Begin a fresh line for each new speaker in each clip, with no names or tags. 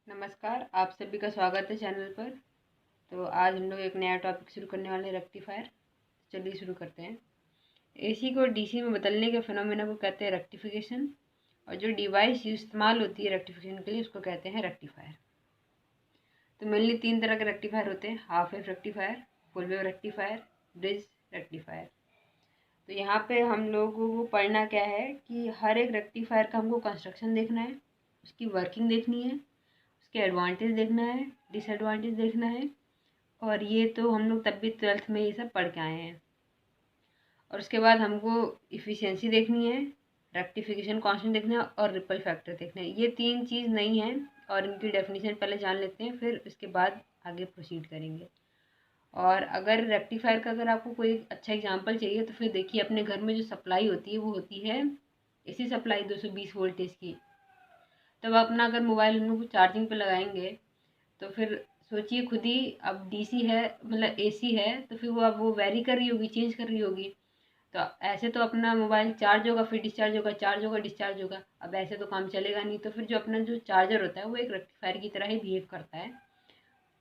नमस्कार, आप सभी का स्वागत है चैनल पर। तो आज हम लोग एक नया टॉपिक शुरू करने वाले हैं, रेक्टिफायर। चलिए शुरू करते हैं। एसी को डीसी में बदलने के फिनोमेना को कहते हैं रेक्टिफिकेशन, और जो डिवाइस इस्तेमाल होती है रेक्टिफिकेशन के लिए उसको कहते हैं रेक्टिफायर। तो मेनली 3 तरह के रेक्टिफायर होते हैं: half wave rectifier, full wave rectifier, bridge rectifier. तो यहाँ पे हम लोगों को पढ़ना क्या है कि हर एक रेक्टिफायर का हमको कंस्ट्रक्शन देखना है, उसकी वर्किंग देखनी है, उसके एडवांटेज देखना है, डिसएडवांटेज देखना है। और ये तो हम लोग तब भी 12th में ये सब पढ़ के आए हैं। और उसके बाद हमको इफ़िशियंसी देखनी है, रेक्टिफिकेशन कांस्टेंट देखना है और रिपल फैक्टर देखना है। ये 3 चीज़ नहीं है और इनकी डेफिनेशन पहले जान लेते हैं, फिर उसके बाद आगे प्रोसीड करेंगे। और अगर रेक्टिफायर का अगर आपको कोई अच्छा एग्जांपल चाहिए तो फिर देखिए, अपने घर में जो सप्लाई होती है वो होती है एसी सप्लाई 220 वोल्टेज की। तब अपना अगर मोबाइल हम लोग चार्जिंग पे लगाएंगे तो फिर सोचिए खुद ही, अब डीसी है मतलब एसी है तो फिर वो अब वो वेरी कर रही होगी, चेंज कर रही होगी। तो ऐसे तो अपना मोबाइल चार्ज होगा फिर डिस्चार्ज होगा, चार्ज होगा डिस्चार्ज होगा। अब ऐसे तो काम चलेगा नहीं। तो फिर जो अपना जो चार्जर होता है वो एक रेक्टिफायर की तरह ही बिहेव करता है,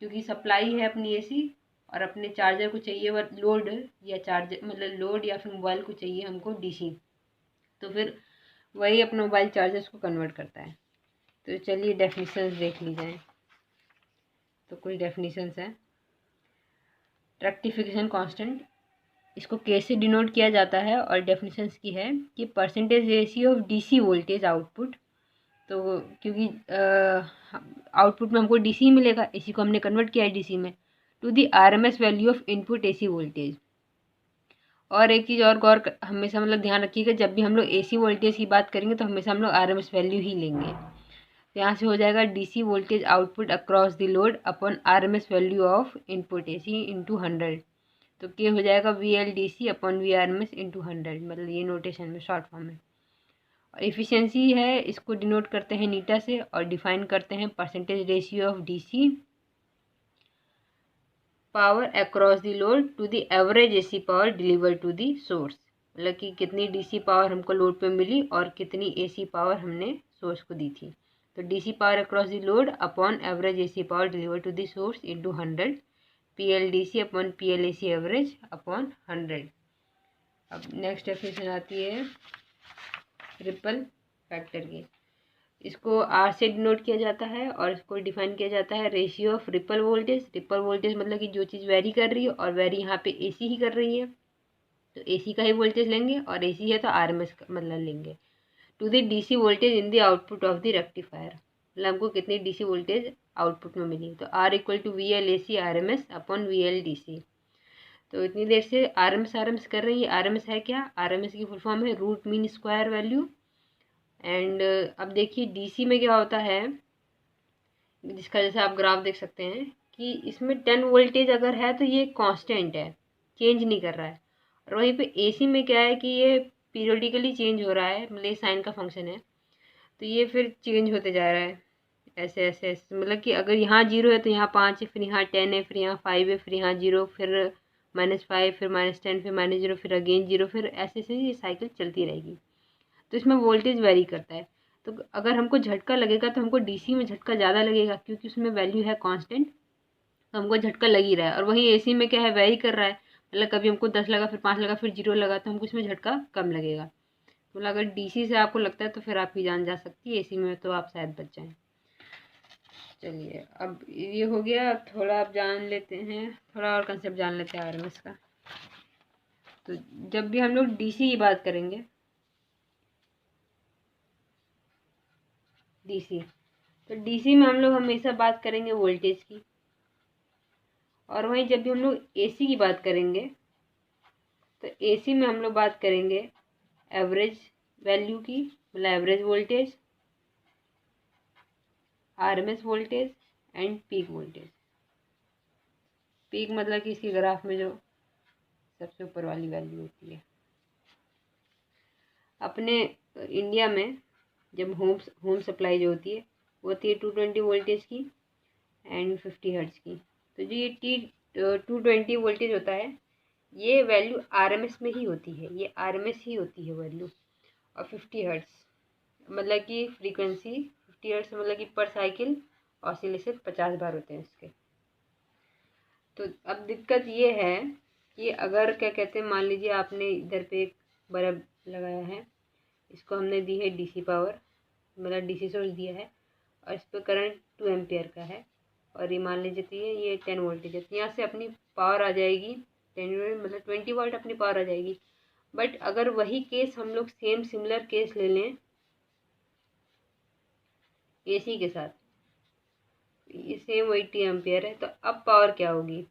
क्योंकि सप्लाई है अपनी एसी और अपने चार्जर को चाहिए वो लोड, या चार्जर मतलब लोड या फिर मोबाइल को चाहिए हमको डीसी। तो फिर वही अपना मोबाइल चार्जर्स को कन्वर्ट करता है। तो चलिए डेफिनेशंस देख ली जाए। तो कुछ डेफिनेशंस हैं। रेक्टिफिकेशन कांस्टेंट, इसको कैसे डिनोट किया जाता है, और डेफिनेशंस की है कि percentage ratio of DC voltage output. तो क्योंकि आउटपुट में हमको डीसी मिलेगा, एसी को हमने कन्वर्ट किया है डीसी में, to the RMS value of input AC voltage. और एक चीज़ और गौर हमेशा मतलब ध्यान रखिएगा, जब भी हम लोग एसी वोल्टेज की बात करेंगे तो हमेशा हम लोग आरएमएस वैल्यू ही लेंगे। तो यहाँ से हो जाएगा DC voltage output across the load upon RMS value of input AC into 100। तो के हो जाएगा V L D C upon V R M S into 100, मतलब ये नोटेशन में शॉर्ट फॉर्म में। और एफिशिएंसी है, इसको डिनोट करते हैं नीटा से और डिफाइन करते हैं percentage ratio of DC power across the load to the average AC power deliver to the source. मतलब कि कितनी डीसी पावर हमको लोड पे मिली और कितनी एसी पावर हमने सोर्स को दी थी। तो DC power across the load upon average AC power deliver to the source into 100, P L D C upon P L A C average upon 100। अब नेक्स्ट डेफिनेशन आती है रिपल फैक्टर की। इसको आर से डिनोट किया जाता है और इसको डिफाइन किया जाता है ratio of ripple voltage. Ripple voltage मतलब कि जो चीज़ वेरी कर रही है, और वेरी यहाँ पे एसी ही कर रही है तो एसी का ही वोल्टेज लेंगे, और एसी है तो आरएमएस मतलब लेंगे, to the DC voltage in the output of the rectifier. मतलब हमको कितनी डीसी वोल्टेज आउटपुट में मिली, तो R equal to V L A C R M S upon V L D C. तो इतनी देर से आर एम एस कर रही है। आर एम एस है क्या? आर एम एस की फुल फॉर्म है root mean square value. And अब देखिए डीसी में क्या होता है, जिसका जैसे आप ग्राफ देख सकते हैं कि इसमें 10 वोल्टेज अगर है तो ये कांस्टेंट है, चेंज नहीं कर रहा है। और वहीं पे एसी में क्या है कि ये पीरियोडिकली चेंज हो रहा है, मतलब साइन का फंक्शन है, तो ये फिर चेंज होते जा रहा है ऐसे ऐसे ऐसे। मतलब कि अगर यहाँ 0 है तो यहाँ 5 है, फिर यहाँ 10 है, फिर यहाँ 5 है, फिर यहाँ 0, फिर -5, फिर -10, फिर -0, फिर अगेन 0, फिर ऐसे ऐसे ये साइकिल चलती रहेगी। तो इसमें वोल्टेज वेरी करता है। तो अगर हमको झटका लगेगा तो हमको डीसी में झटका ज़्यादा लगेगा, क्योंकि उसमें वैल्यू है कांस्टेंट, तो हमको झटका लग ही रहा है। और वहीं एसी में क्या है, वेरी कर रहा है, मतलब कभी हमको 10 लगा, फिर 5 लगा, फिर 0 लगा, तो हमको इसमें झटका कम लगेगा। तो मतलब अगर डीसी से आपको लगता है तो फिर आपकी जान जा सकती है, एसी में तो आप शायद बच जाएँ। चलिए अब ये हो गया। अब थोड़ा आप जान लेते हैं, थोड़ा और कंसेप्ट जान लेते हैं आरएमएस का। तो जब भी हम लोग डीसी की बात करेंगे, डीसी, तो डीसी में हम लोग हमेशा बात करेंगे वोल्टेज की। और वहीं जब भी हम लोग एसी की बात करेंगे तो एसी में हम लोग बात करेंगे एवरेज वैल्यू की, मतलब average voltage, RMS voltage and peak voltage. Peak मतलब कि इसके ग्राफ में जो सबसे ऊपर वाली वैल्यू होती है। अपने इंडिया में जब होम सप्लाई जो होती है वो होती है 220 वोल्टेज की एंड 50 हर्ट्ज की। तो जो ये 220 वोल्टेज होता है ये वैल्यू आरएमएस में ही होती है, ये आरएमएस ही होती है वैल्यू। और 50 हर्ट्ज मतलब कि फ्रीक्वेंसी, 50 हर्ट्ज मतलब कि पर साइकिल ऑसिलेशन 50 बार होते हैं इसके। तो अब दिक्कत ये है कि अगर क्या कहते हैं, मान लीजिए आपने इधर पे एक बल्ब लगाया है, इसको हमने दी है डीसी पावर, मतलब डीसी सोर्स दिया है, और इस पर करंट 2 एम्पियर का है, और ये मान लीजिए कि ये 10 वोल्टेज है। तो यहाँ से अपनी पावर आ जाएगी 10 मतलब 20 वाट अपनी पावर आ जाएगी। बट अगर वही केस हम लोग सेम सिमिलर केस ले लें एसी के साथ, ये सेम 80 एम्पियर है, तो अब पावर क्या होगी?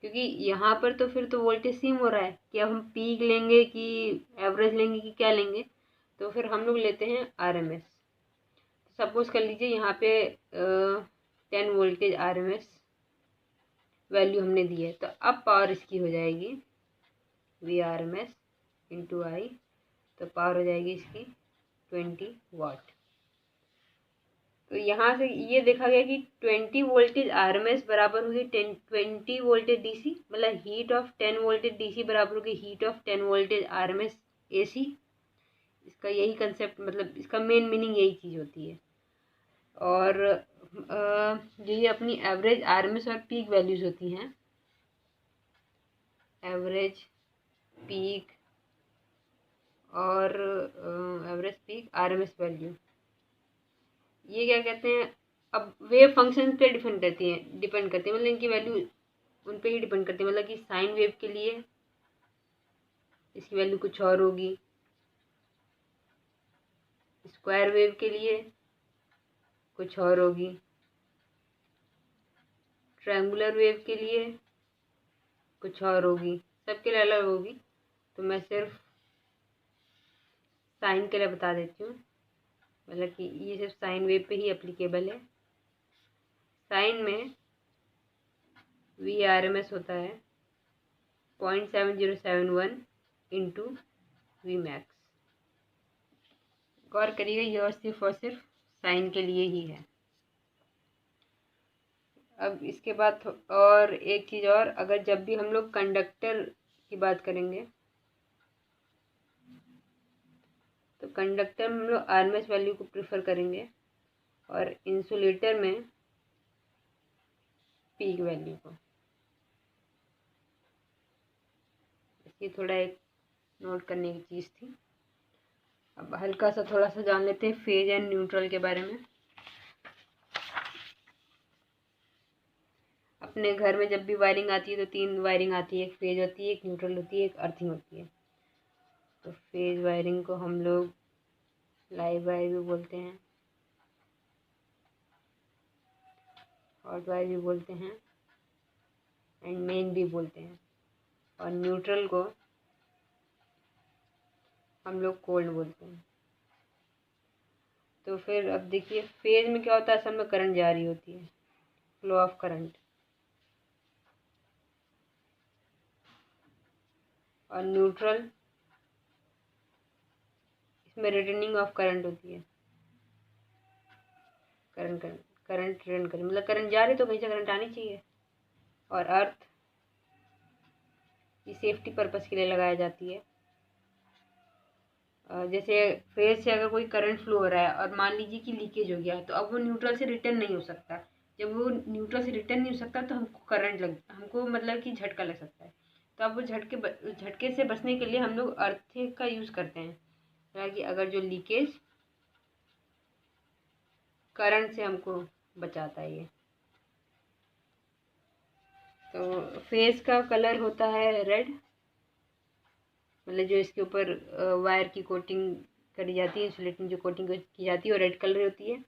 क्योंकि यहाँ पर तो फिर तो वोल्टेज सेम हो रहा है कि अब हम पीक लेंगे कि एवरेज लेंगे कि क्या लेंगे। तो फिर हम लोग लेते हैं आरएमएस। सपोज कर लीजिए यहाँ पे 10 वोल्टेज आरएमएस वैल्यू हमने दी है, तो अब पावर इसकी हो जाएगी V R M S into I, तो पावर हो जाएगी इसकी 20 वाट। तो यहाँ से ये देखा गया कि 20 वोल्टेज आर एम एस बराबर होगी 20 वोल्टेज डी सी, मतलब हीट ऑफ 10 वोल्टेज डी सी बराबर होगी हीट ऑफ 10 वोल्टेज आर एम एस ए सी। इसका यही कंसेप्ट, मतलब इसका मेन मीनिंग यही चीज़ होती है। और जो ये अपनी एवरेज आर एम एस और पीक वैल्यूज़ होती हैं, एवरेज पीक और एवरेज पीक आरएमएस वैल्यू, ये क्या कहते हैं, अब वेव फंक्शन पे डिपेंड करती है, मतलब इनकी वैल्यू उन पे ही डिपेंड करती है। मतलब कि साइन वेव के लिए इसकी वैल्यू कुछ और होगी, स्क्वायर वेव के लिए कुछ और होगी, ट्रायंगुलर वेव के लिए कुछ और होगी, सबके लिए अलग होगी। तो मैं सिर्फ साइन के लिए बता देती हूँ, मतलब कि ये सिर्फ साइन वेव पे ही एप्लीकेबल है। साइन में वी आर एम एस होता है 0.7071 इंटू वी मैक्स। गौर करिएगा, ये और सिर्फ साइन के लिए ही है। अब इसके बाद और एक चीज़ और, अगर जब भी हम लोग कंडक्टर की बात करेंगे तो कंडक्टर में हम लोग आरएमएस वैल्यू को प्रेफर करेंगे और इंसुलेटर में पीक वैल्यू को। ये थोड़ा एक नोट करने की चीज़ थी। अब हल्का सा थोड़ा सा जान लेते हैं फेज एंड न्यूट्रल के बारे में। अपने घर में जब भी वायरिंग आती है तो 3 वायरिंग आती है, एक फेज होती है, एक न्यूट्रल होती है, एक अर्थिंग होती है। तो फेज वायरिंग को हम लोग लाइव वायर भी बोलते हैं, हॉट वायर भी बोलते हैं, एंड मेन भी बोलते हैं। और न्यूट्रल को हम लोग कोल्ड बोलते हैं। तो फिर अब देखिए फेज में क्या होता है, असल में करंट जा रही होती है, फ्लो ऑफ करंट। और न्यूट्रल, इसमें रिटर्निंग ऑफ करंट होती है, करंट रिटर्न करें, मतलब करंट जा रही तो कहीं से करंट आनी चाहिए। और अर्थ, ये सेफ्टी पर्पस के लिए लगाई जाती है। जैसे फेज से अगर कोई करंट फ्लो हो रहा है और मान लीजिए कि लीकेज हो गया, तो अब वो न्यूट्रल से रिटर्न नहीं हो सकता। जब वो न्यूट्रल से रिटर्न नहीं हो सकता तो हमको मतलब कि झटका लग सकता है। तो अब वो झटके से बचने के लिए हम लोग अर्थ का यूज़ करते हैं, ताकि अगर जो लीकेज करंट से हमको बचाता है ये। तो फेज का कलर होता है रेड, मतलब जो इसके ऊपर वायर की कोटिंग करी जाती है, इंसुलेटिंग जो कोटिंग की जाती है वो रेड कलर होती है।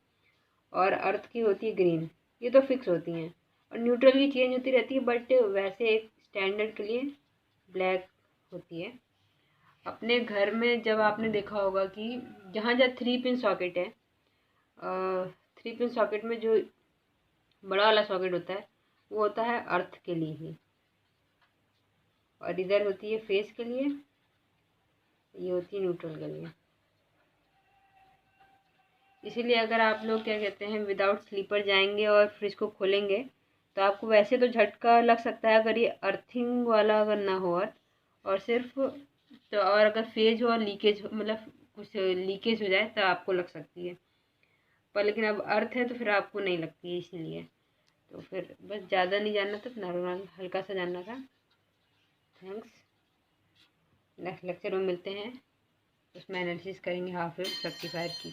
और अर्थ की होती है ग्रीन, ये तो फिक्स होती हैं। और न्यूट्रल की चेंज होती रहती है, बट वैसे एक स्टैंडर्ड के लिए ब्लैक होती है। अपने घर में जब आपने देखा होगा कि जहाँ जहाँ 3 पिन सॉकेट है, 3 पिन सॉकेट में जो बड़ा वाला सॉकेट होता है वो होता है अर्थ के लिए ही, और इधर होती है फेस के लिए, ये होती है न्यूट्रल के लिए। इसीलिए अगर आप लोग क्या कहते हैं विदाउट स्लीपर जाएंगे और फ्रिज को खोलेंगे तो आपको वैसे तो झटका लग सकता है, अगर ये अर्थिंग वाला अगर ना हो और सिर्फ तो, और अगर फेज हो और लीकेज हो, मतलब कुछ लीकेज हो जाए तो आपको लग सकती है। पर लेकिन अब अर्थ है तो फिर आपको नहीं लगती है, इसीलिए तो फिर बस ज़्यादा नहीं जानना था, नॉर्मल हल्का सा जानना था। थैंक्स। नेक्स्ट लेक्चर में मिलते हैं, उसमें एनालिसिस करेंगे हाफ वेव रेक्टिफायर की।